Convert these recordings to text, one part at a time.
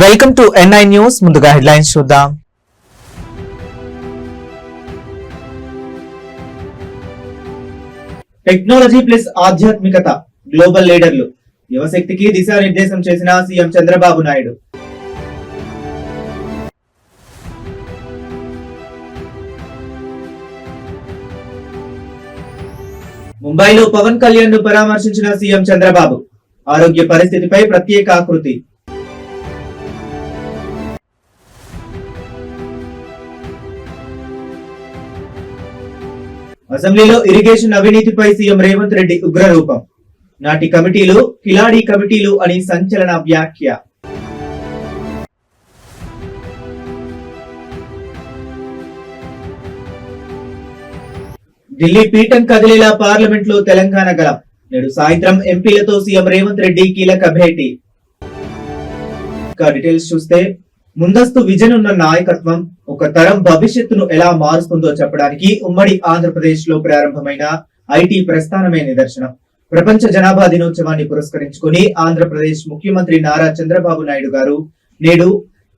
Welcome to N I news. ముందుగా headlines చూద్దాం. Technology plus ఆధ్యాత్మికత, గ్లోబల్ లీడర్లు, యువశక్తికి దిశానిర్దేశం చేసిన సీఎం చంద్రబాబు నాయుడు. ముంబైలో పవన్ కళ్యాణ్ ను పరామర్శించిన సీఎం చంద్రబాబు, ఆరోగ్య పరిస్థితిపై ప్రత్యేక ఆకృతి. అసెంబ్లీలో ఇరిగేషన్ అవినీతిపై సీఎం రేవంత్ రెడ్డి ఉగ్రరూపం. నాటి కమిటీలు కిలాడీ కమిటీలు అని సంచలన వ్యాఖ్య. ఢిల్లీ పీఠం కదిలేలా పార్లమెంట్ లో తెలంగాణ గలం. నేడు సాయంత్రం ఎంపీలతో సీఎం రేవంత్ రెడ్డి కీలక భేటీ. డీటెయిల్స్ చూస్తే, ముందస్తు విజన్ ఉన్న నాయకత్వం ఒక తరం భవిష్యత్తును ఎలా మారుస్తుందో చెప్పడానికి ఉమ్మడి ఆంధ్రప్రదేశ్ లో ప్రారంభమైన ఐటీ ప్రస్థానమే నిదర్శనం. ప్రపంచ జనాభా దినోత్సవాన్ని పురస్కరించుకుని ఆంధ్రప్రదేశ్ ముఖ్యమంత్రి నారా చంద్రబాబు నాయుడు గారు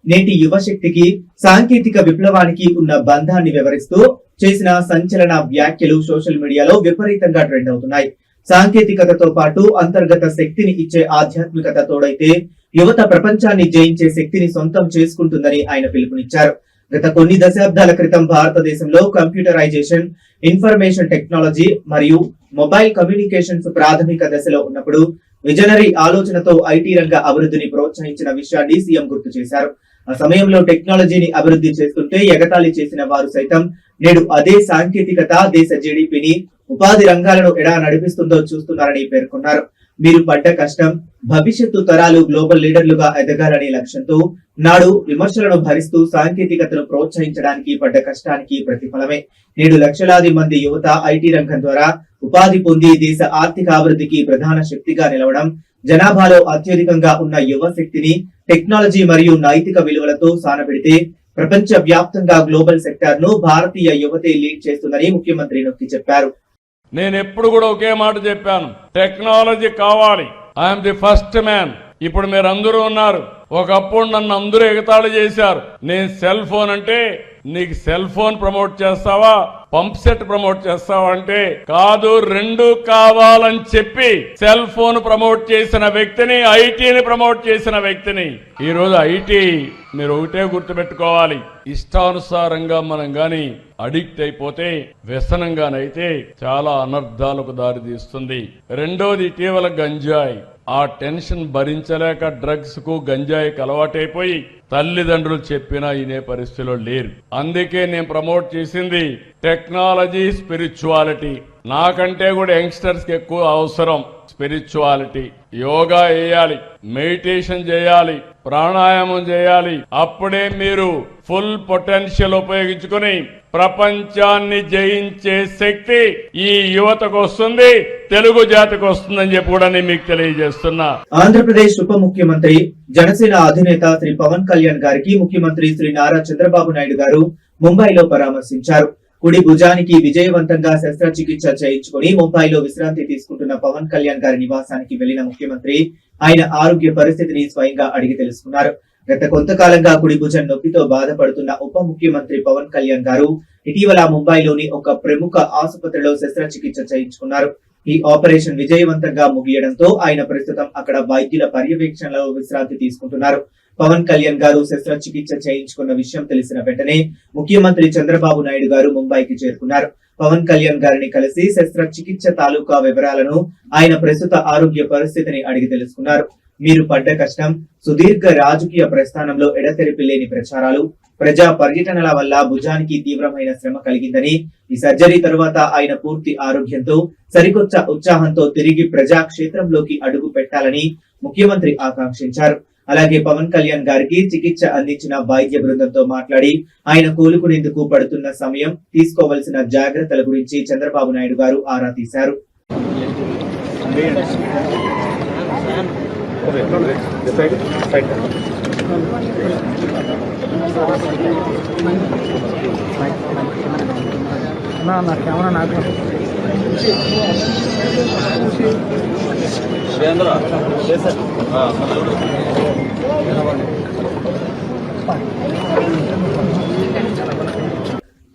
నేటి యువశక్తికి సాంకేతిక విప్లవానికి ఉన్న బంధాన్ని వివరిస్తూ చేసిన సంచలన వ్యాఖ్యలు సోషల్ మీడియాలో విపరీతంగా ట్రెండ్ అవుతున్నాయి. సాంకేతికతతో పాటు అంతర్గత శక్తిని ఇచ్చే ఆధ్యాత్మికత తోడైతే యువత ప్రపంచాన్ని జయించే శక్తిని సొంతం చేసుకుంటుందని ఆయన పిలుపునిచ్చారు. గత కొన్ని దశాబ్దాల క్రితం భారతదేశంలో కంప్యూటరైజేషన్, ఇన్ఫర్మేషన్ టెక్నాలజీ మరియు మొబైల్ కమ్యూనికేషన్స్ ప్రాథమిక దశలో ఉన్నప్పుడు విజనరీ ఆలోచనతో ఐటీ రంగ అభివృద్ధిని ప్రోత్సహించిన విషయాన్ని సీఎం గుర్తు చేశారు. ఆ సమయంలో టెక్నాలజీని అభివృద్ధి చేస్తుంటే ఎగతాళి చేసిన వారు సైతం నేడు అదే సాంకేతికత దేశ జీడీపీని, ఉపాధి రంగాలను ఎలా నడిపిస్తుందో చూస్తున్నారని పేర్కొన్నారు. మీరు పడ్డ కష్టం భవిష్యత్తు తరాలు గ్లోబల్ లీడర్లుగా ఎదగాలనే లక్ష్యంతో నాడు విమర్శలను భరిస్తూ సాంకేతికతను ప్రోత్సహించడానికి పడ్డ కష్టానికి ప్రతిఫలమే నేడు లక్షలాది మంది యువత ఐటీ రంగం ద్వారా ఉపాధి పొంది దేశ ఆర్థిక అభివృద్ధికి ప్రధాన శక్తిగా నిలవడం. జనాభాలో అత్యధికంగా ఉన్న యువ శక్తిని టెక్నాలజీ మరియు నైతిక విలువలతో సానబెడితే ప్రపంచ వ్యాప్తంగా గ్లోబల్ సెక్టార్ ను భారతీయ యువతే లీడ్ చేస్తుందని ముఖ్యమంత్రి నొక్కి చెప్పారు. నేను ఎప్పుడు కూడా ఒకే మాట చెప్పాను, టెక్నాలజీ కావాలి. I'm the first man. ఇప్పుడు మీరు అందరూ ఉన్నారు. ఒకప్పుడు నన్ను అందరూ ఎగతాళి చేశారు. నేను సెల్ ఫోన్ అంటే నీకు సెల్ ఫోన్ ప్రమోట్ చేస్తావా, పంప్ సెట్ ప్రమోట్ చేస్తావా అంటే కాదు, రెండు కావాలని చెప్పి సెల్ ఫోన్ ప్రమోట్ చేసిన వ్యక్తిని, ఐటీని ప్రమోట్ చేసిన వ్యక్తిని. ఈ రోజు ఐటీ మీరు ఒకటే గుర్తుపెట్టుకోవాలి, ఇష్టానుసారంగా మనం గాని అడిక్ట్ అయిపోతే, వ్యసనంగానైతే చాలా అనర్థాలకు దారితీస్తుంది. రెండోది ఇటీవల గంజాయి. ఆ టెన్షన్ భరించలేక డ్రగ్స్ కు గంజాయికి అలవాటైపోయి తల్లిదండ్రులు చెప్పినా వినే పరిస్థితిలో లేరు. అందుకే నేను ప్రమోట్ చేసింది టెక్నాలజీ, స్పిరిచువాలిటీ. నాకంటే కూడా యంగ్స్టర్స్ కి ఎక్కువ అవసరం స్పిరిచువాలిటీ. యోగా చేయాలి, మెడిటేషన్ చేయాలి, ప్రాణాయామం చేయాలి. అప్పుడే మీరు ఫుల్ పొటెన్షియల్ ఉపయోగించుకుని ప్రపంచాన్ని జయించే శక్తి ఈ యువతకు వస్తుంది, తెలుగు జాతికి వస్తుందని చెప్పి కూడా నేను మీకు తెలియజేస్తున్నా. ఆంధ్రప్రదేశ్ ఉప ముఖ్యమంత్రి, జనసేన అధినేత శ్రీ పవన్ కళ్యాణ్ గారికి ముఖ్యమంత్రి శ్రీ నారా చంద్రబాబు నాయుడు గారు ముంబైలో పరామర్శించారు. కుడి భుజానికి విజయవంతంగా శస్త్రచికిత్స చేయించుకుని ముంబైలో విశ్రాంతి తీసుకుంటున్న పవన్ కళ్యాణ్ గారి నివాసానికి వెళ్లిన ముఖ్యమంత్రి ఆయన ఆరోగ్య పరిస్థితిని స్వయంగా అడిగి తెలుసుకున్నారు. గత కొంతకాలంగా కుడి భుజం నొప్పితో బాధపడుతున్న ఉప ముఖ్యమంత్రి పవన్ కళ్యాణ్ గారు ఇటీవల ముంబైలోని ఒక ప్రముఖ ఆసుపత్రిలో శస్త్రచికిత్స చేయించుకున్నారు. ఈ ఆపరేషన్ విజయవంతంగా ముగియడంతో ఆయన ప్రస్తుతం అక్కడ వైద్యుల పర్యవేక్షణలో విశ్రాంతి తీసుకుంటున్నారు. పవన్ కళ్యాణ్ గారు శస్త్రచికిత్స చేయించుకున్న విషయం తెలిసిన వెంటనే ముఖ్యమంత్రి చంద్రబాబు నాయుడు గారు ముంబైకి చేరుకున్నారు. పవన్ కళ్యాణ్ గారిని కలిసి శస్త్రచికిత్స తాలూకా వివరాలను, ఆయన ప్రస్తుత ఆరోగ్య పరిస్థితిని అడిగి తెలుసుకున్నారు. మీరు పడ్డ కష్టం, సుదీర్ఘ రాజకీయ ప్రస్థానంలో ఎడతెరిపి లేని ప్రచారాలు, ప్రజా పర్యటనల వల్ల భుజానికి తీవ్రమైన శ్రమ కలిగిందని, ఈ సర్జరీ తరువాత ఆయన పూర్తి ఆరోగ్యంతో, సరికొత్త ఉత్సాహంతో తిరిగి ప్రజాక్షేత్రంలోకి అడుగు పెట్టాలని ముఖ్యమంత్రి ఆకాంక్షించారు. అలాగే పవన్ కళ్యాణ్ గారికి చికిత్స అందించిన వైద్య బృందంతో మాట్లాడి ఆయన కోలుకునేందుకు పడుతున్న సమయం, తీసుకోవాల్సిన జాగ్రత్తల గురించి చంద్రబాబు నాయుడు గారు ఆరా తీశారు. శ్రేంద్ర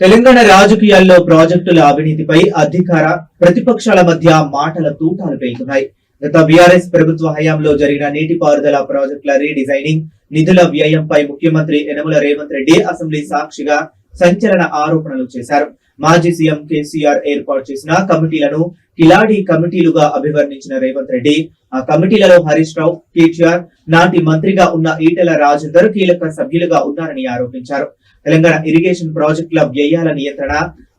తెలంగాణ రాజకీయాల్లో ప్రాజెక్టుల అవినీతిపై అధికార ప్రతిపక్షాల మధ్య మాటల తూటాలు పేలుతున్నాయి. గత బీఆర్ఎస్ ప్రభుత్వ హయాంలో జరిగిన నీటిపారుదల ప్రాజెక్టుల రీడిజైనింగ్, నిధుల వ్యయంపై ముఖ్యమంత్రి యనమల రేవంత్ రెడ్డి అసెంబ్లీ సాక్షిగా సంచలన ఆరోపణలు చేశారు. మాజీ సీఎం కేసీఆర్ ఏర్పాటు చేసిన కమిటీలను కిలాడి కమిటీలుగా అభివర్ణించిన రేవంత్ రెడ్డి, ఆ కమిటీలలో హరీష్ రావు, కేటీఆర్, నాటి మంత్రిగా ఉన్న ఈటెల రాజేందర్ కీలక సభ్యులుగా ఉన్నారని ఆరోపించారు. తెలంగాణ ఇరిగేషన్ ప్రాజెక్టుల వ్యయాల నియంత్రణ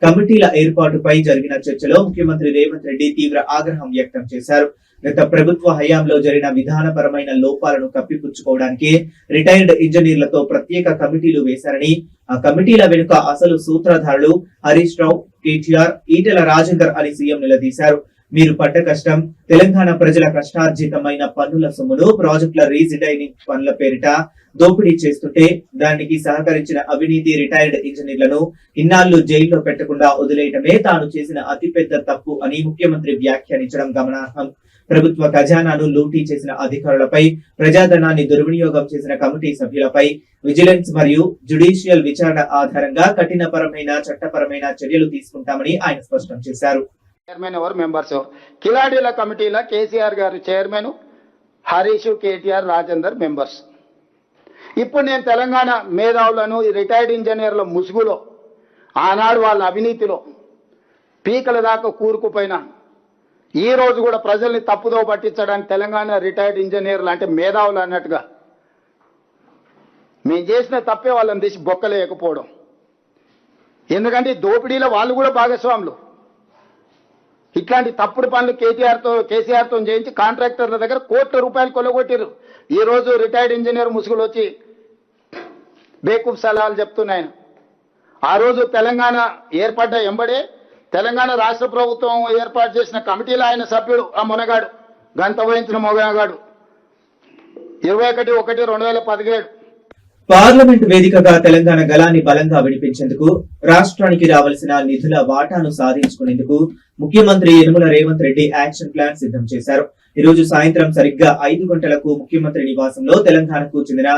కమిటీల ఏర్పాటుపై జరిగిన చర్చలో ముఖ్యమంత్రి రేవంత్ రెడ్డి తీవ్ర ఆగ్రహం వ్యక్తం చేశారు. గత ప్రభుత్వ హయాంలో జరిగిన విధానపరమైన లోపాలను కప్పిపుచ్చుకోవడానికి రిటైర్డ్ ఇంజనీర్లతో ప్రత్యేక కమిటీలు వేశారని, ఆ కమిటీల వెనుక అసలు సూత్రధారులు హరీష్ రావు, కేటీఆర్, ఈటెల రాజేందర్ అని సీఎం నిలదీశారు. మీరు పడ్డ కష్టం, తెలంగాణ ప్రజల కష్టార్జితమైన పన్నుల సొమ్మును ప్రాజెక్టుల రీడిజైనింగ్ పనుల పేరిట దోపిడీ చేస్తుంటే దానికి సహకరించిన అవినీతి రిటైర్డ్ ఇంజనీర్లను ఇన్నాళ్లు జైల్లో పెట్టకుండా వదిలేయటమే తాను చేసిన అతిపెద్ద తప్పు అని ముఖ్యమంత్రి వ్యాఖ్యానించడం గమనార్హం. ప్రభుత్వ ఖజానాను లూటీ చేసిన అధికారులపై, ప్రజాధనాన్ని దుర్వినియోగం చేసిన కమిటీ సభ్యులపై విజిలెన్స్ మరియు జ్యుడిషియల్ విచారణ ఆధారంగా కఠినపరమైన చట్టపరమైన చర్యలు తీసుకుంటామని ఆయన స్పష్టం చేశారు. చైర్మన్ ఎవరు, మెంబర్స్ ఎవరు? కిలాడీల కమిటీలో కేసీఆర్ గారు చైర్మన్, హరీష్, కేటీఆర్, రాజేందర్ మెంబర్స్. ఇప్పుడు నేను తెలంగాణ మేధావులను, రిటైర్డ్ ఇంజనీర్ల ముసుగులో, ఆనాడు వాళ్ళ అవినీతిలో పీకల దాకా కూరుకుపోయినా ఈ రోజు కూడా ప్రజల్ని తప్పుదో పట్టించడానికి తెలంగాణ రిటైర్డ్ ఇంజనీర్లు అంటే మేధావులు అన్నట్టుగా మేము చేసిన తప్పే వాళ్ళని తీసి బొక్కలేకపోవడం. ఎందుకంటే దోపిడీలో వాళ్ళు కూడా భాగస్వాములు. ఇట్లాంటి తప్పుడు పనులు కేసీఆర్తో చేయించి కాంట్రాక్టర్ల దగ్గర కోట్ల రూపాయలు కొల్లగొట్టారు. ఈ రోజు రిటైర్డ్ ఇంజనీర్ ముసుగులు వచ్చి బేకూఫ్ సలహాలు చెప్తున్నాయన. ఆ రోజు తెలంగాణ ఏర్పడ్డ ఎంబడే తెలంగాణ రాష్ట్ర ప్రభుత్వం ఏర్పాటు చేసిన కమిటీలో ఆయన సభ్యుడు, ఆ మొనగాడు, గంత వహించిన మొనగాడు, 21/1/2017. పార్లమెంట్ వేదికగా తెలంగాణ గళాన్ని బలంగా వినిపించేందుకు, రాష్ట్రానికి రావాల్సిన నిధుల వాటాను సాధించుకునేందుకు ముఖ్యమంత్రి యనమల రేవంత్ రెడ్డి యాక్షన్ ప్లాన్ సిద్ధం చేశారు. ఈ రోజు సాయంత్రం సరిగ్గా 5 గంటలకు ముఖ్యమంత్రి నివాసంలో తెలంగాణకు చెందిన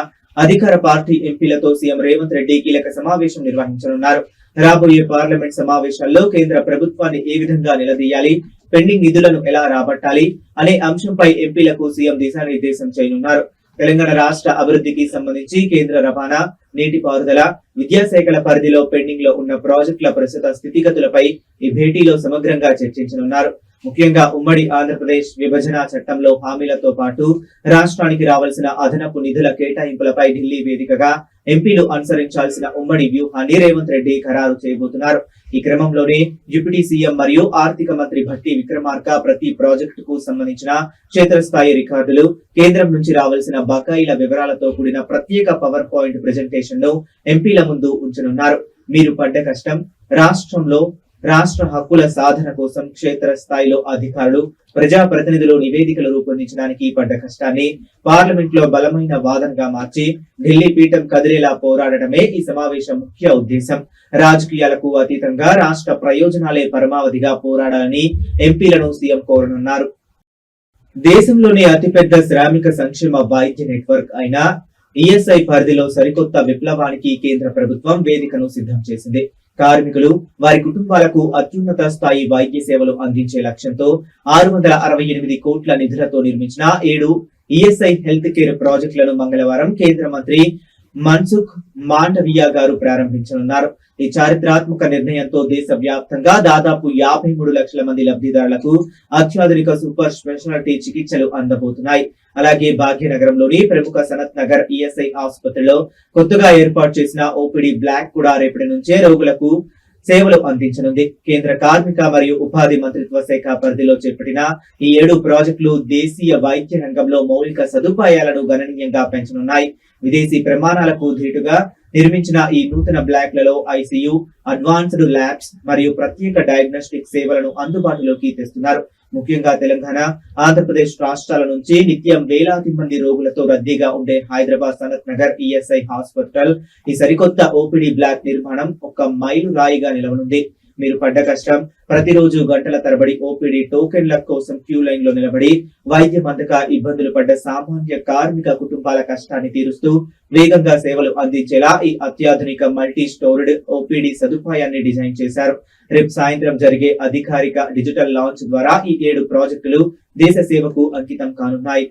అధికార పార్టీ ఎంపీలతో సీఎం రేవంత్ రెడ్డి కీలక సమావేశం నిర్వహించనున్నారు. రాబోయే పార్లమెంట్ సమావేశాల్లో కేంద్ర ప్రభుత్వాన్ని ఏ విధంగా నిలదీయాలి, పెండింగ్ నిధులను ఎలా రాబట్టాలి అనే అంశంపై ఎంపీలకు సీఎం దిశానిర్దేశం చేయనున్నారు. తెలంగాణ రాష్ట్ర అభివృద్ధికి సంబంధించి కేంద్ర రవాణా, నీటిపారుదల, విద్యాశాఖల పరిధిలో పెండింగ్ లో ఉన్న ప్రాజెక్టుల ప్రస్తుత స్థితిగతులపై ఈ భేటీలో సమగ్రంగా చర్చించనున్నారు. ముఖ్యంగా ఉమ్మడి ఆంధ్రప్రదేశ్ విభజన చట్టంలో హామీలతో పాటు రాష్ట్రానికి రావాల్సిన అదనపు నిధుల కేటాయింపులపై ఢిల్లీ వేదికగా ఎంపీలు అనుసరించాల్సిన ఉమ్మడి వ్యూహాన్ని రేవంత్ రెడ్డి ఖరారు చేయబోతున్నారు. ఈ క్రమంలోనే డిప్యూటీ సీఎం మరియు ఆర్థిక మంత్రి భట్టి విక్రమార్క ప్రతి ప్రాజెక్టుకు సంబంధించిన క్షేత్రస్థాయి రికార్డులు, కేంద్రం నుంచి రావాల్సిన బకాయిల వివరాలతో కూడిన ప్రత్యేక పవర్ పాయింట్ ప్రెజెంటేషన్ ను ఎంపీల ముందు ఉంచనున్నారు. మీరు పడ్డ కష్టం, రాష్ట్రంలో రాష్ట్ర హక్కుల సాధన కోసం క్షేత్రస్థాయిలో అధికారులు, ప్రజాప్రతినిధులు నివేదికలు రూపొందించడానికి పడ్డ కష్టాన్ని పార్లమెంట్ లో బలమైన వాదనగా మార్చి ఢిల్లీ పీఠం కదిలేలా పోరాడటమే ఈ సమావేశం ముఖ్య ఉద్దేశం. రాజకీయాలకు అతీతంగా రాష్ట్ర ప్రయోజనాలే పరమావధిగా పోరాడాలని ఎంపీలను సీఎం కోరనున్నారు. దేశంలోని అతిపెద్ద శ్రామిక సంక్షేమ వైద్య నెట్వర్క్ అయిన ఈఎస్ఐ పరిధిలో సరికొత్త విప్లవానికి కేంద్ర ప్రభుత్వం వేదికను సిద్ధం చేసింది. కార్మికులు, వారి కుటుంబాలకు అత్యున్నత స్థాయి వైద్య సేవలు అందించే లక్ష్యంతో 668 కోట్ల నిధులతో నిర్మించిన 7 ఈఎస్ఐ హెల్త్ కేర్ ప్రాజెక్టులను మంగళవారం కేంద్ర మంత్రి మన్సుఖ్ మాండవియా గారు ప్రారంభించనున్నారు. ఈ చారిత్రాత్మక నిర్ణయంతో దేశ వ్యాప్తంగా దాదాపు 53 లక్షల మంది లబ్ధిదారులకు అత్యాధునిక సూపర్ స్పెషాలిటీ చికిత్సలు అందబోతున్నాయి. అలాగే భాగ్యనగరంలోని ప్రముఖ సనత్ నగర్ ఈఎస్ఐ ఆసుపత్రిలో కొత్తగా ఏర్పాటు చేసిన ఓపీడీ బ్లాక్ కూడా రేపటి నుంచే రోగులకు సేవలు అందించనుంది. కేంద్ర కార్మిక మరియు ఉపాధి మంత్రిత్వ శాఖ పరిధిలో చేపట్టిన ఈ 7 ప్రాజెక్టులు దేశీయ వైద్య రంగంలో మౌలిక సదుపాయాలను గణనీయంగా పెంచనున్నాయి. విదేశీ ప్రమాణాలకు ధీటుగా నిర్మించిన ఈ నూతన బ్లాక్లలో ఐసీయూ, అడ్వాన్స్డ్ ల్యాబ్స్ మరియు ప్రత్యేక డయాగ్నోస్టిక్ సేవలను అందుబాటులోకి తెస్తున్నారు. ముఖ్యంగా తెలంగాణ, ఆంధ్రప్రదేశ్ రాష్ట్రాల నుంచి నిత్యం వేలాది మంది రోగులతో రద్దీగా ఉండే హైదరాబాద్ సనత్ నగర్ ఈఎస్ఐ హాస్పిటల్ ఈ సరికొత్త ఓపీడీ బ్లాక్ నిర్మాణం ఒక మైలు రాయిగా నిలవనుంది. మీరు పడ్డ కష్టం ప్రతిరోజు గంటల తరబడి ఓపీడీ టోకెన్ల కోసం క్యూ లైన్ లో నిలబడి వైద్యం అందక ఇబ్బందులు పడ్డ సామాన్య కార్మిక కుటుంబాల కష్టాన్ని తీరుస్తూ వేగంగా సేవలు అందించేలా ఈ అత్యాధునిక మల్టీ స్టోర్డ్ ఓపీడీ సదుపాయాన్ని డిజైన్ చేశారు. రేపు సాయంత్రం జరిగే అధికారిక డిజిటల్ లాంచ్ ద్వారా ఈ 7 ప్రాజెక్టులు దేశ సేవకు అంకితం కానున్నాయి.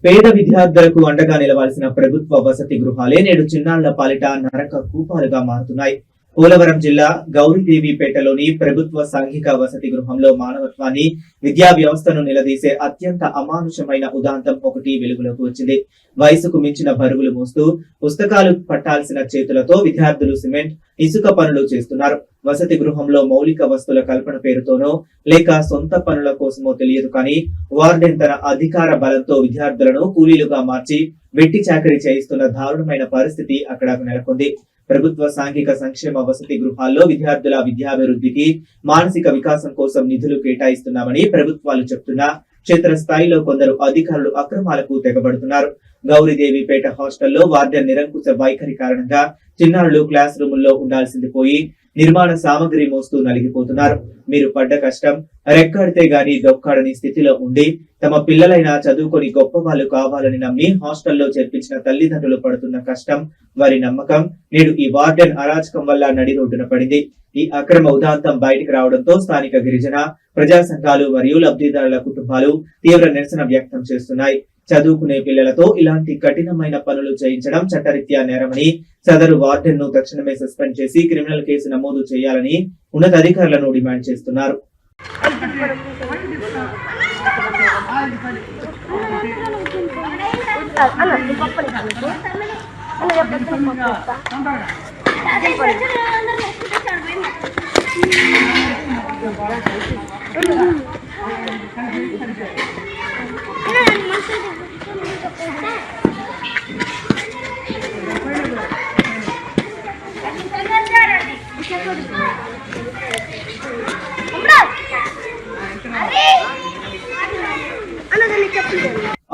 పేద విద్యార్థులకు అండగా నిలవాల్సిన ప్రభుత్వ వసతి గృహాలే నేడు చిన్నాళ్ల పాలిట నరక కూపాలుగా మారుతున్నాయి. పోలవరం జిల్లా గౌరీదేవిపేటలోని ప్రభుత్వ సాంఘిక వసతి గృహంలో మానవత్వాన్ని, విద్యా వ్యవస్థను నిలదీసే అత్యంత అమానుషమైన ఉదాంతం ఒకటి వెలుగులోకి వచ్చింది. వయసుకు మించిన బరువులు మోస్తూ పుస్తకాలు పట్టాల్సిన చేతులతో విద్యార్థులు సిమెంట్, ఇసుక పనులు చేస్తున్నారు. వసతి గృహంలో మౌలిక వస్తువుల కల్పన పేరుతోనో లేక సొంత పనుల కోసమో తెలియదు కానీ వార్డెన్ తన అధికార బలంతో విద్యార్థులను కూలీలుగా మార్చి వెట్టి చాకరీ చేయిస్తున్న దారుణమైన పరిస్థితి అక్కడ నెలకొంది. ప్రభుత్వ సాంఘిక సంక్షేమ వసతి గృహాల్లో విద్యార్థుల విద్యాభివృద్ధికి, మానసిక వికాసం కోసం నిధులు కేటాయిస్తున్నామని ప్రభుత్వాలు చెప్తున్నా క్షేత్రస్థాయిలో కొందరు అధికారులు అక్రమాలకు తెగబడుతున్నారు. గౌరీదేవిపేట హాస్టల్లో వార్డెన్ నిరంకుశ వైఖరి కారణంగా చిన్నారులు క్లాస్ రూముల్లో ఉండాల్సింది పోయి నిర్మాణ సామగ్రి మోస్తూ నలిగిపోతున్నారు. మీరు పడ్డ కష్టం రెక్కడితే గాని దొక్కాడని స్థితిలో ఉండి తమ పిల్లలైనా చదువుకొని గొప్ప వాళ్ళు కావాలని నమ్మి హాస్టల్లో చేర్పించిన తల్లిదండ్రులు పడుతున్న కష్టం, వారి నమ్మకం నేడు ఈ వార్డెన్ అరాచకం వల్ల నడి రోడ్డున పడింది. ఈ అక్రమ ఉదాంతం బయటికి రావడంతో స్థానిక గిరిజన ప్రజా సంఘాలు మరియు లబ్ధిదారుల కుటుంబాలు తీవ్ర నిరసన వ్యక్తం చేస్తున్నాయి. చదువుకునే పిల్లలతో ఇలాంటి కఠినమైన పనులు చేయించడం చట్టరీత్యా నేరమని, సదరు వార్డెన్ ను తక్షణమే సస్పెండ్ చేసి క్రిమినల్ కేసు నమోదు చేయాలని ఉన్నతాధికారులను డిమాండ్ చేస్తున్నారు.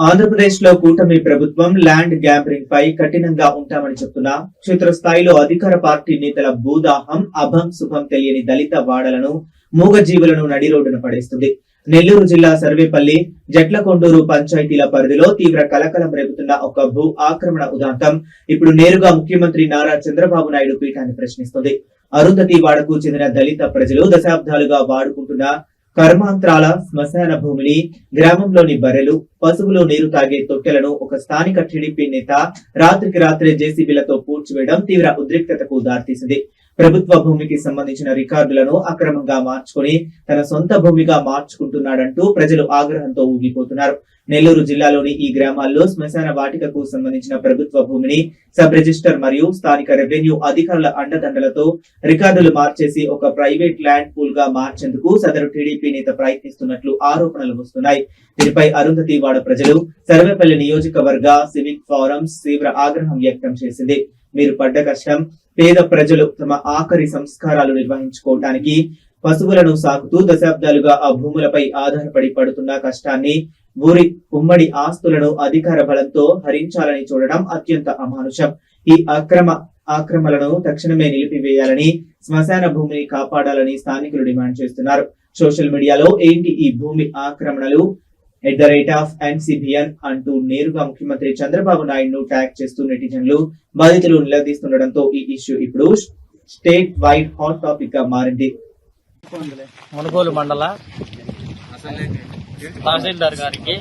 ఆంధ్రప్రదేశ్ లో కూటమి ప్రభుత్వం ల్యాండ్ గ్యాంబ్లింగ్ పై కఠినంగా ఉంటామని చెప్తున్నా క్షేత్రస్థాయిలో అధికార పార్టీ నేతల భూదాహం, అభం శుభం తెలియని దళిత వాడలను, మూగజీవులను నడి రోడ్డున పడేస్తుంది. నెల్లూరు జిల్లా సర్వేపల్లి, జట్లకొండూరు పంచాయతీల పరిధిలో తీవ్ర కలకలం రేపుతున్న ఒక భూ ఆక్రమణ ఉదాంతం ఇప్పుడు నేరుగా ముఖ్యమంత్రి నారా చంద్రబాబు నాయుడు పీఠాన్ని ప్రశ్నిస్తుంది. అరుంధతి వాడకు చెందిన దళిత ప్రజలు దశాబ్దాలుగా వాడుకుంటున్న కర్మాంత్రాల శ్మశాన భూమిని, గ్రామంలోని బర్రెలు, పశువులు నీరు తాగే తొట్టెలను ఒక స్థానిక టీడీపీ నేత రాత్రికి రాత్రే జేసీబీలతో పూడ్చివేయడం తీవ్ర ఉద్రిక్తతకు దారితీసింది. ప్రభుత్వ భూమికి సంబంధించిన రికార్డులను అక్రమంగా మార్చుకుని తన సొంత భూమిగా మార్చుకుంటున్నాడంటూ ప్రజలు ఆగ్రహంతో ఊగిపోతున్నారు. నెల్లూరు జిల్లాలోని ఈ గ్రామాల్లో శ్మశాన వాటికకు సంబంధించిన ప్రభుత్వ భూమిని సబ్ రిజిస్టర్ మరియు స్థానిక రెవెన్యూ అధికారుల అండదండలతో రికార్డులు మార్చేసి ఒక ప్రైవేట్ ల్యాండ్ పూల్ గా మార్చేందుకు సదరు టీడీపీ నేత ప్రయత్నిస్తున్నట్లు ఆరోపణలు వస్తున్నాయి. దీనిపై అరుంధతి వాడ ప్రజలు, సర్వేపల్లి నియోజకవర్గ సివిక్ ఫోరమ్స్ తీవ్ర ఆగ్రహం వ్యక్తం చేసింది. మీరు పడ్డ కష్టం, పేద ప్రజలు తమ ఆఖరి సంస్కారాలు నిర్వహించుకోవటానికి పశువులను సాకుతూ దశాబ్దాలుగా ఆ భూములపై ఆధారపడి పడుతున్న కష్టాన్ని, ఊరి ఉమ్మడి ఆస్తులను అధికార బలంతో హరించాలని చూడడం అత్యంత అమానుషం. ఈ ఆక్రమణలను తక్షణమే నిలిపివేయాలని, శ్మశాన భూమిని కాపాడాలని స్థానికులు డిమాండ్ చేస్తున్నారు. సోషల్ మీడియాలో ఏంటి ఈ భూమి ఆక్రమణలు @NCBN అంటూ నేరుగా ముఖ్యమంత్రి చంద్రబాబు నాయుడును ట్యాగ్ చేస్తూ నెటిజన్లు, బాధితులు నిలదీస్తుండటంతో ఈ ఇష్యూ ఇప్పుడు స్టేట్ వైడ్ హాట్ టాపిక్ గా మారింది. మునుగోలు మండల తహసీల్దార్ గారికి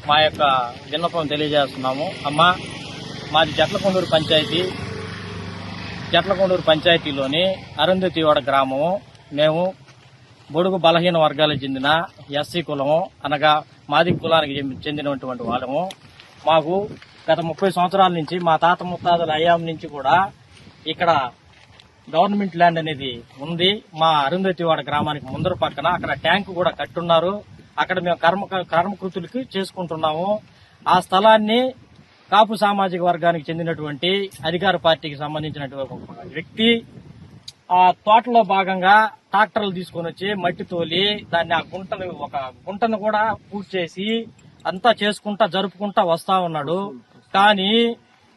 మా యొక్క విన్నపం తెలియజేస్తున్నాము. అమ్మా, మాది జట్లకొండూరు పంచాయతీలోని అరుంధతివాడ గ్రామము. మేము బొడుగు బలహీన వర్గాలకు చెందిన ఎస్సీ కులము, అనగా మాది కులానికి చెందినటువంటి వాళ్ళము. మాకు గత 30 సంవత్సరాల నుంచి మా తాత ముత్తాతల అయ్యాం నుంచి కూడా ఇక్కడ గవర్నమెంట్ ల్యాండ్ అనేది ఉంది. మా అరుంధతివాడ గ్రామానికి ముందర పక్కన అక్కడ ట్యాంకు కూడా కట్టున్నారు. అక్కడ మేము కర్మకృతులకి చేసుకుంటున్నాము. ఆ స్థలాన్ని కాపు సామాజిక వర్గానికి చెందినటువంటి అధికార పార్టీకి సంబంధించినటువంటి వ్యక్తి ఆ తోటలో భాగంగా ట్రాక్టర్లు తీసుకొని వచ్చి మట్టి తోలి దాన్ని ఒక గుంటను కూడా పూర్తి చేసి అంతా చేసుకుంటా జరుపుకుంటా వస్తా ఉన్నాడు. కానీ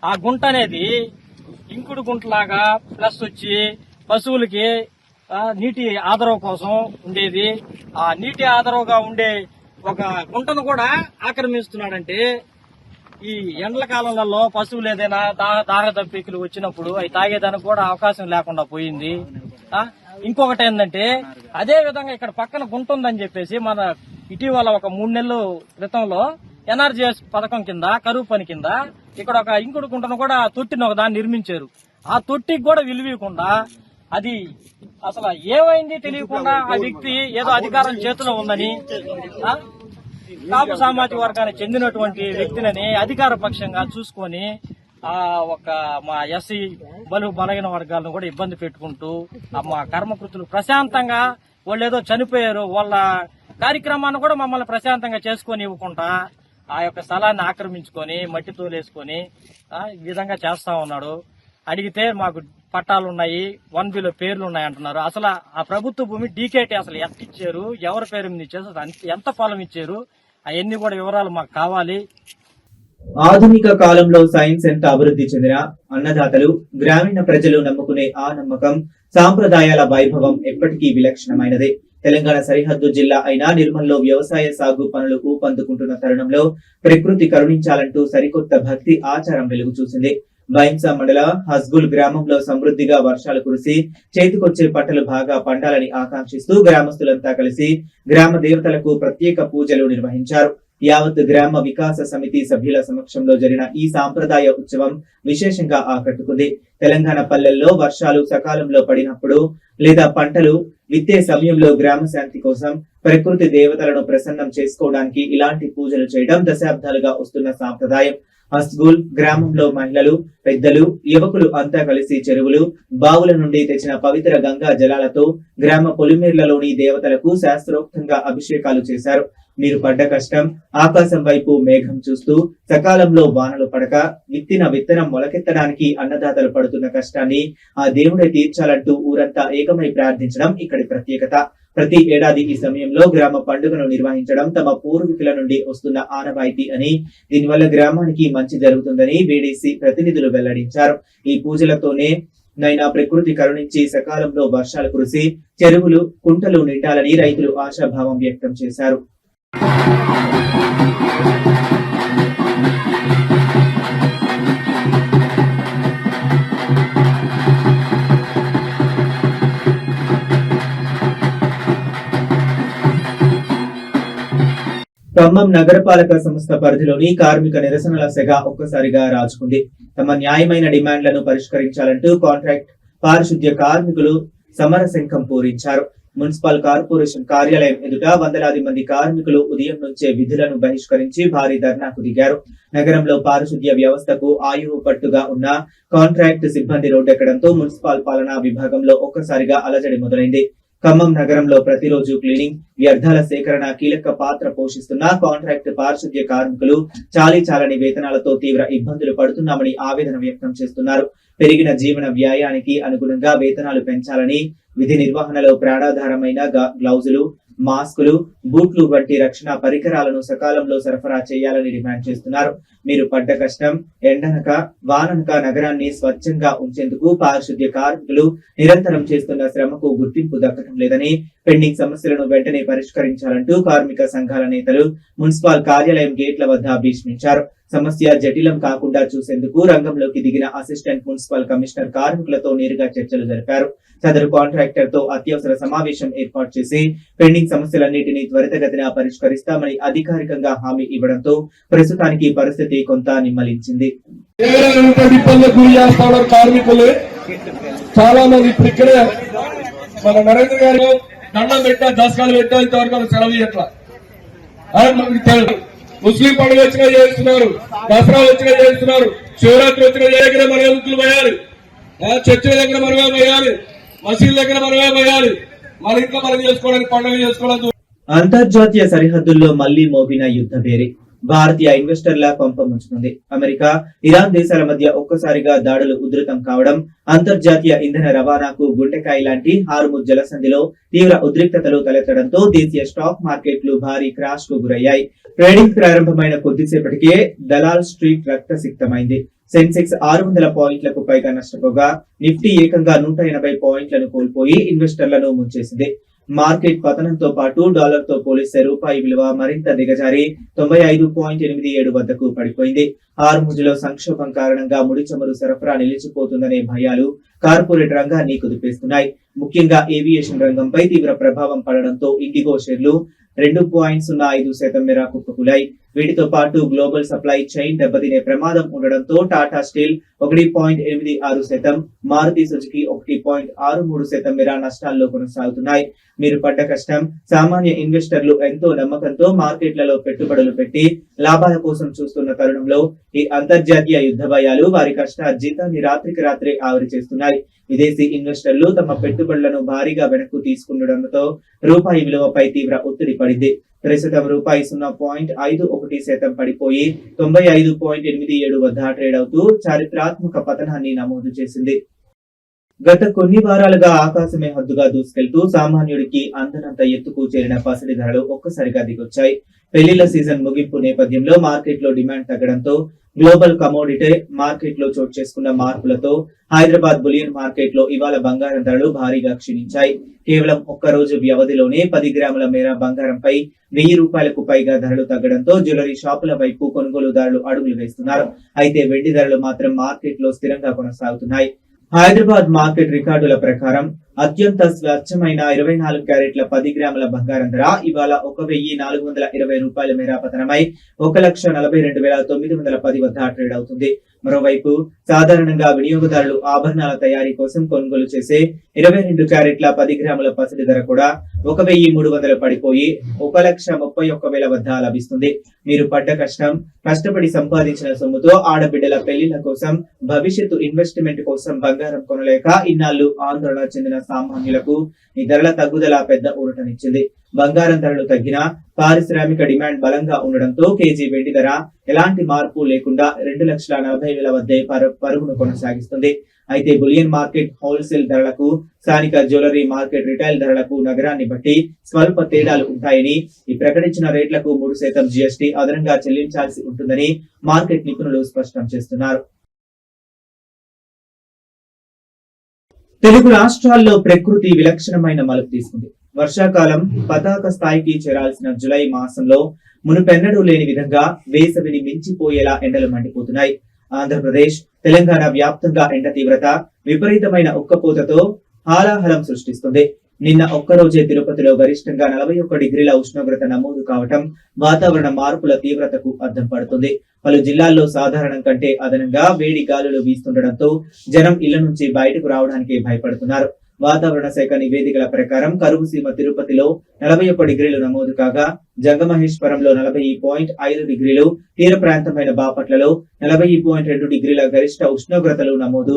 ఆ గుంట అనేది ఇంకుడు గుంటలాగా ప్లస్ వచ్చి పశువులకి నీటి ఆదరవ కోసం ఉండేది. ఆ నీటి ఆదరవగా ఉండే ఒక గుంటను కూడా ఆక్రమిస్తున్నాడంటే ఈ ఎండల కాలంలో పశువులు ఏదైనా దాహ దప్పికలు వచ్చినప్పుడు అవి తాగేదానికి కూడా అవకాశం లేకుండా పోయింది. ఇంకొకటి ఏంటంటే అదే విధంగా ఇక్కడ పక్కన గుంట ఉందని చెప్పేసి మన ఇటీవల ఒక 3 నెలల క్రితంలో ఎన్ఆర్జీఎస్ పథకం కింద కరువు పని కింద ఇక్కడ ఒక ఇంకుడు గుంటను కూడా తొట్టిని ఒక దాన్ని నిర్మించారు. ఆ తొట్టికి కూడా విలువకుండా అది అసలు ఏమైంది తెలియకుండా ఆ వ్యక్తి ఏదో అధికారం చేతిలో ఉందని కాపు సామాజిక వర్గానికి చెందినటువంటి వ్యక్తిని అధికార పక్షంగా చూసుకొని మా ఎస్సీ బలహీన వర్గాలను కూడా ఇబ్బంది పెట్టుకుంటూ మా కర్మకృతులు ప్రశాంతంగా వాళ్ళు ఏదో చనిపోయారు వాళ్ళ కార్యక్రమాన్ని కూడా మమ్మల్ని ప్రశాంతంగా చేసుకొని ఇవ్వకుండా ఆ యొక్క స్థలాన్ని ఆక్రమించుకొని మట్టి తోలేసుకొని ఈ విధంగా చేస్తా ఉన్నాడు. అడిగితే మాకు పట్టాలున్నాయి, 1B పేర్లు ఉన్నాయి అంటున్నారు. అసలు ఆ ప్రభుత్వ భూమి డీకేటీ అసలు ఎంత ఇచ్చారు, ఎవరి పేరు మీద ఇచ్చారు, ఎంత పొలం ఇచ్చారు, అవన్నీ కూడా వివరాలు మాకు కావాలి. ఆధునిక కాలంలో సైన్స్ ఎంత అభివృద్ధి చెందిన అన్నదాతలు గ్రామీణ ప్రజలు నమ్ముకునే ఆ నమ్మకం సాంప్రదాయాల వైభవం ఎప్పటికీ విలక్షణమైనదే. తెలంగాణ సరిహద్దు జిల్లా అయిన నిర్మల్లో వ్యవసాయ సాగు పనులు ఊపందుకుంటున్న తరుణంలో ప్రకృతి కరుణించాలంటూ సరికొత్త భక్తి ఆచారం వెలుగు చూసింది. బైంసా మండల హస్గుల్ గ్రామంలో సమృద్ధిగా వర్షాలు కురిసి చేతికొచ్చే పంటలు బాగా పండాలని ఆకాంక్షిస్తూ గ్రామస్తులంతా కలిసి గ్రామ దేవతలకు ప్రత్యేక పూజలు నిర్వహించారు. యావత్ గ్రామ వికాస సమితి సభ్యుల సమక్షంలో జరిగిన ఈ సాంప్రదాయ ఉత్సవం విశేషంగా ఆకట్టుకుంది. తెలంగాణ పల్లెల్లో వర్షాలు సకాలంలో పడినప్పుడు లేదా పంటలు విత్తే సమయంలో గ్రామ శాంతి కోసం ప్రకృతి దేవతలను ప్రసన్నం చేసుకోవడానికి ఇలాంటి పూజలు చేయడం దశాబ్దాలుగా వస్తున్న సాంప్రదాయం. హస్గూల్ గ్రామంలో మహిళలు, పెద్దలు, యువకులు అంతా కలిసి చెరువులు, బావుల నుండి తెచ్చిన పవిత్ర గంగా జలాలతో గ్రామ పొలిమేర్లలోని దేవతలకు శాస్త్రోక్తంగా అభిషేకాలు చేశారు. మీరు పడ్డ కష్టం ఆకాశం వైపు మేఘం చూస్తూ సకాలంలో వానలు పడక విత్తిన విత్తనం మొలకెత్తడానికి అన్నదాతలు పడుతున్న కష్టాన్ని ఆ దేవుడే తీర్చాలంటూ ఊరంతా ఏకమై ప్రార్థించడం ఇక్కడి ప్రత్యేకత. ప్రతి ఏడాది ఈ సమయంలో గ్రామ పండుగను నిర్వహించడం తమ పూర్వీకుల నుండి వస్తున్న ఆనవాయితీ అని, దీనివల్ల గ్రామానికి మంచి జరుగుతుందని వీడీసీ ప్రతినిధులు వెల్లడించారు. ఈ పూజలతోనే నైనా ప్రకృతి కరుణించి సకాలంలో వర్షాలు కురిసి చెరువులు, కుంటలు నిండాలని రైతులు ఆశాభావం వ్యక్తం చేశారు. ఖమ్మం నగరపాలక సంస్థ పరిధిలోని కార్మిక నిరసనల సెగ ఒక్కసారిగా రాజుకుంది. తమ న్యాయమైన డిమాండ్లను పరిష్కరించాలంటూ కాంట్రాక్ట్ పారిశుద్ధ్య కార్మికులు సమరశంఖం పూరించారు. మున్సిపల్ కార్పొరేషన్ కార్యాలయం ఎదుట వందలాది మంది కార్మికులు ఉదయం నుంచే విధులను బహిష్కరించి భారీ ధర్నాకు దిగారు. నగరంలో పారిశుద్ధ్య వ్యవస్థకు ఆయువు పట్టుగా ఉన్న కాంట్రాక్ట్ సిబ్బంది రోడ్డెక్కడంతో మున్సిపల్ పాలనా విభాగంలో ఒక్కసారిగా అలజడి మొదలైంది. ఖమ్మం నగరంలో ప్రతిరోజు క్లీనింగ్, వ్యర్థాల సేకరణ కీలక పాత్ర పోషిస్తున్న కాంట్రాక్ట్ పారిశుద్ధ్య కార్మికులు చాలీచాలని వేతనాలతో తీవ్ర ఇబ్బందులు పడుతున్నామని ఆవేదన వ్యక్తం చేస్తున్నారు. పెరిగిన జీవన వ్యయానికి అనుగుణంగా వేతనాలు పెంచాలని, విధి నిర్వహణలో ప్రాణాధారమైన గ్లౌజులు, మాస్కులు, బూట్లు వంటి రక్షణ పరికరాలను సకాలంలో సరఫరా చేయాలని డిమాండ్ చేస్తున్నారు. మీరు పడ్డ కష్టం ఎండనక వాననక నగరాన్ని స్వచ్ఛంగా ఉంచేందుకు పారిశుద్ధ్య కార్మికులు నిరంతరం చేస్తున్న శ్రమకు గుర్తింపు దక్కడం లేదని, పెండింగ్ సమస్యలను వెంటనే పరిష్కరించాలంటూ కార్మిక సంఘాల నేతలు మున్సిపల్ కార్యాలయం గేట్ల వద్ద భీష్మించారు. సమస్య జటిలం కాకుండా చూసేందుకు రంగంలోకి దిగిన అసిస్టెంట్ మున్సిపల్ కమిషనర్ కార్మికులతో నేరుగా చర్చలు జరిపారు. సదరు కాంట్రాక్టర్ తో అత్యవసర సమావేశం ఏర్పాటు చేసి పెండింగ్ సమస్యలన్నింటినీ త్వరితగతిన పరిష్కరిస్తామని అధికారికంగా హామీ ఇవ్వడంతో ప్రస్తుతానికి పరిస్థితి కొంత నిమ్మలించింది. చాలా మంది ఇప్పుడు ఇక్కడే మన నరేంద్ర గారు దండం పెట్టా, దశకాలు పెట్టా, ఇంతవరకు సెలవు ఇట్లా ముస్లిం పండుగ వచ్చినా చేస్తున్నారు, దసరా వచ్చినా చేస్తున్నారు, శివరాత్రి వచ్చినా దగ్గర మనగలు పోయాలి, చర్చిల దగ్గర మనమే పోయాలి, మసీదుల దగ్గర మనమే పోయాలి, మన ఇంట్లో మనం చేసుకోవడానికి పండుగ చేసుకోవడానికి. అంతర్జాతీయ సరిహద్దుల్లో మళ్లీ మోగిన యుద్ధ భేరి. భారతీయ ఇన్వెస్టర్ల కొంప ముంచుతుంది. అమెరికా, ఇరాన్ దేశాల మధ్య ఒక్కసారిగా దాడులు ఉధృతం కావడం, అంతర్జాతీయ ఇంధన రవాణాకు గుండెకాయ లాంటి హార్ముజ్ జలసంధిలో తీవ్ర ఉద్రిక్తతలు తలెత్తడంతో దేశీయ స్టాక్ మార్కెట్లు భారీ క్రాష్ కు గురయ్యాయి. ట్రేడింగ్ ప్రారంభమైన కొద్దిసేపటికే దలాల్ స్ట్రీట్ రక్తసిక్తమైంది. సెన్సెక్స్ 600 పాయింట్లకు పైగా నష్టపోగా నిఫ్టీ ఏకంగా 180 పాయింట్లను కోల్పోయి ఇన్వెస్టర్లను ముంచేసింది. మార్కెట్ పతనంతో పాటు డాలర్ తో పోలిస్తే రూపాయి విలువ మరింత దిగజారి 95.87 వద్దకు పడిపోయింది. హార్ముజ్ లో సంక్షోభం కారణంగా ముడి చమురు సరఫరా నిలిచిపోతుందనే భయాలు కార్పొరేట్ రంగాన్ని కుదిపేస్తున్నాయి. ముఖ్యంగా ఏవియేషన్ రంగంపై తీవ్ర ప్రభావం పడడంతో ఇండిగో షేర్లు 2.05% మేర కుప్పకూలాయి. వీటితో పాటు గ్లోబల్ సప్లై చైన్ దెబ్బతినే ప్రమాదం ఉండడంతో టాటా స్టీల్ 1.86%, మారుతి సుజుకి 1.63% మేర నష్టాల్లో కొనసాగుతున్నాయి. మీరు పడ్డ కష్టం. సామాన్య ఇన్వెస్టర్లు ఎంతో నమ్మకంతో మార్కెట్లలో పెట్టుబడులు పెట్టి లాభాల కోసం చూస్తున్న తరుణంలో ఈ అంతర్జాతీయ యుద్ధ భయాలు వారి కష్టార్జితాన్ని రాత్రికి రాత్రే ఆవిరి చేస్తున్నాయి. విదేశీ ఇన్వెస్టర్లు తమ పెట్టుబడులను భారీగా వెనక్కు తీసుకుండడంతో రూపాయి విలువపై తీవ్ర ఒత్తిడి పడింది. ప్రస్తుతం రూపాయి 0.51% పడిపోయి 95.87 వద్ద ట్రేడ్ అవుతూ చారిత్రాత్మక పతనాన్ని నమోదు చేసింది. గత కొన్ని వారాలుగా ఆకాశమే హద్దుగా దూసుకెళ్తూ సామాన్యుడికి అందనంత ఎత్తుకు చేరిన పసిడి ధరలు ఒక్కసారిగా దిగొచ్చాయి. పెళ్లిళ్ల సీజన్ ముగింపు నేపథ్యంలో మార్కెట్ లో డిమాండ్ తగ్గడంతో గ్లోబల్ కమోడిటీ మార్కెట్ లో చోటు చేసుకున్న మార్పులతో హైదరాబాద్ బులియన్ మార్కెట్ లో ఇవాళ బంగారం ధరలు భారీగా క్షీణించాయి. కేవలం ఒక్క రోజు వ్యవధిలోనే 10 గ్రాముల మేర బంగారంపై 1000 రూపాయలకు పైగా ధరలు తగ్గడంతో జ్యువెలరీ షాపుల వైపు కొనుగోలుదారులు అడుగులు వేస్తున్నారు. అయితే వెండి ధరలు మాత్రం మార్కెట్ లో స్థిరంగా కొనసాగుతున్నాయి. హైదరాబాద్ మార్కెట్ రికార్డుల ప్రకారం అత్యంత స్వచ్ఛమైన 24 క్యారెట్ల 10 గ్రాముల బంగారం ధర ఇవాళ 1420 రూపాయల మేర పతనమై 1,42,910 వద్ద ట్రేడ్ అవుతుంది. మరోవైపు సాధారణంగా వినియోగదారులు ఆభరణాల తయారీ కోసం కొనుగోలు చేసే 22 క్యారెట్ల 10 గ్రాముల పసిడి ధర కూడా 1,300 పడిపోయి 1,31,000 వద్ద లభిస్తుంది. మీరు పడ్డ కష్టం, కష్టపడి సంపాదించిన సొమ్ముతో ఆడబిడ్డల పెళ్లిళ్ల కోసం, భవిష్యత్తు ఇన్వెస్ట్మెంట్ కోసం బంగారం కొనలేక ఇన్నాళ్లు ఆందోళన చెందిన సామాన్యులకు ఈ ధరల తగ్గుదల పెద్ద ఊరటనిచ్చింది. బంగారం ధరలు తగ్గినా పారిశ్రామిక డిమాండ్ బలంగా ఉండడంతో కేజీ వెండి ధర ఎలాంటి మార్పు లేకుండా 2,40,000 వద్దే పరుగును కొనసాగిస్తుంది. అయితే బులియన్ మార్కెట్ హోల్సేల్ ధరలకు, స్థానిక జ్యువెలరీ మార్కెట్ రిటైల్ ధరలకు నగరాన్ని బట్టి స్వల్ప తేడాలు ఉంటాయని, ఈ ప్రకటించిన రేట్లకు 3% జీఎస్టీ అదనంగా చెల్లించాల్సి ఉంటుందని మార్కెట్ నిపుణులు స్పష్టం చేస్తున్నారు. తెలుగు రాష్ట్రాల్లో ప్రకృతి విలక్షణమైన మలుపు తీసుకుంది. వర్షాకాలం పతాక స్థాయికి చేరాల్సిన జులై మాసంలో మునుపెన్నడూ లేని విధంగా వేసవిని మించిపోయేలా ఎండలు మండిపోతున్నాయి. ఆంధ్రప్రదేశ్, తెలంగాణ వ్యాప్తంగా ఎండ తీవ్రత విపరీతమైన ఉక్కపోతతో హాలాహలం సృష్టిస్తుంది. నిన్న ఒక్కరోజే తిరుపతిలో గరిష్టంగా 41 డిగ్రీల ఉష్ణోగ్రత నమోదు కావటం వాతావరణ మార్పుల తీవ్రతకు అద్దం పడుతుంది. పలు జిల్లాల్లో సాధారణం కంటే అదనంగా వేడి గాలులు వీస్తుండటంతో జనం ఇళ్ల నుంచి బయటకు రావడానికి భయపడుతున్నారు. వాతావరణ శాఖ నివేదికల ప్రకారం కరువుసీమ తిరుపతిలో 41 డిగ్రీలు నమోదు కాగా, జంగమహేశ్వరంలో 40.5 డిగ్రీలు, తీర ప్రాంతమైన బాపట్లలో 40.2 డిగ్రీల గరిష్ట ఉష్ణోగ్రతలు నమోదు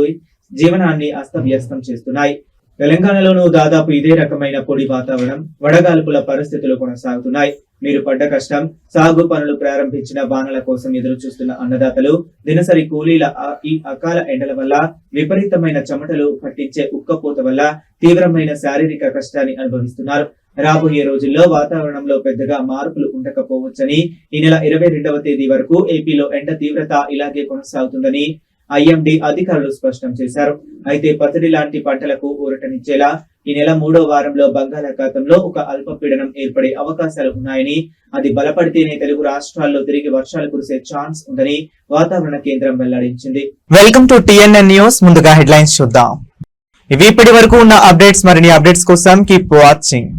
జీవనాన్ని అస్తవ్యస్తం చేస్తున్నాయి. తెలంగాణలోనూ దాదాపు ఇదే రకమైన పొడి వాతావరణం, వడగాల్పుల పరిస్థితులు కొనసాగుతున్నాయి. మీరు పడ్డ కష్టం, సాగు పనులు ప్రారంభించిన వానల కోసం ఎదురు చూస్తున్న అన్నదాతలు దినసరి కూలీల ఈ అకాల ఎండల వల్ల, విపరీతమైన చెమటలు పట్టించే ఉక్కపోత వల్ల తీవ్రమైన శారీరక కష్టాన్ని అనుభవిస్తున్నారు. రాబోయే రోజుల్లో వాతావరణంలో పెద్దగా మార్పులు ఉండకపోవచ్చని, ఈ నెల 22వ తేదీ వరకు ఏపీలో ఎండ తీవ్రత ఇలాగే కొనసాగుతుందని ఐఎండీ అధికారులు స్పష్టం చేశారు. అయితే పసిడి లాంటి పంటలకు ఊరటనిచ్చేలా ఈ నెల 3వ వారంలో బంగాళాఖాతంలో ఒక అల్పపీడనం ఏర్పడే అవకాశాలు ఉన్నాయని, అది బలపడితేనే తెలుగు రాష్ట్రాల్లో తిరిగి వర్షాలు కురిసే ఛాన్స్ ఉందని వాతావరణ కేంద్రం వెల్లడించింది. Welcome to TNN news. ముందుగా హెడ్లైన్స్ చూద్దాం. ఇవి ఇప్పటి వరకు ఉన్న అప్డేట్స్. మరిన్ని అప్డేట్స్ కోసం కీప్ వాచింగ్.